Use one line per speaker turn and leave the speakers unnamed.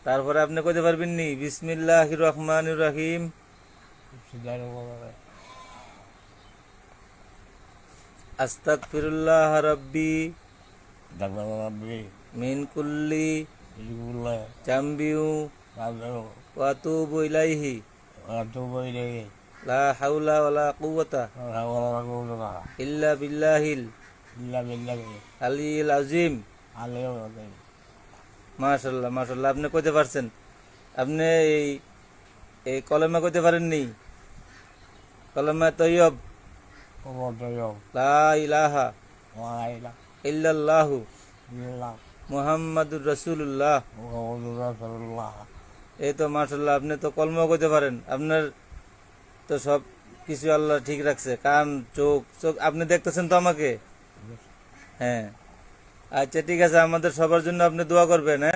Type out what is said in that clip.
তারপরে আপনি কইতে পারবেন নি বিসমিল্লাহির রহমানির রহিম? আস্তাগফিরুল্লাহ রাব্বি মিন কুল্লি জামবিউ ওয়া আতুবু ইলাইহি লা হাওলা ওয়ালা কুওয়াতা ইল্লা বিল্লাহিল আলিয়্যিল আযীম। মাশাআল্লাহ মাশাআল্লাহ, আপনি কইতে পারছেন। আপনি এই এই কলেমা কইতে পারেননি? কলেমা তৈয়ব, লা ইলাহা ইল্লাল্লাহু মুহাম্মাদুর রাসূলুল্লাহ। এই তো মাশাআল্লাহ, আপনি তো কলমা কইতে পারেন। আপনার তো সব কিছু আল্লাহ ঠিক রাখছে, কান চোখ চোখ আপনি দেখতেছেন তো আমাকে। হ্যাঁ, আচ্ছা ঠিক আছে, আমাদের সবার জন্য আপনি দোয়া করবেন। হ্যাঁ।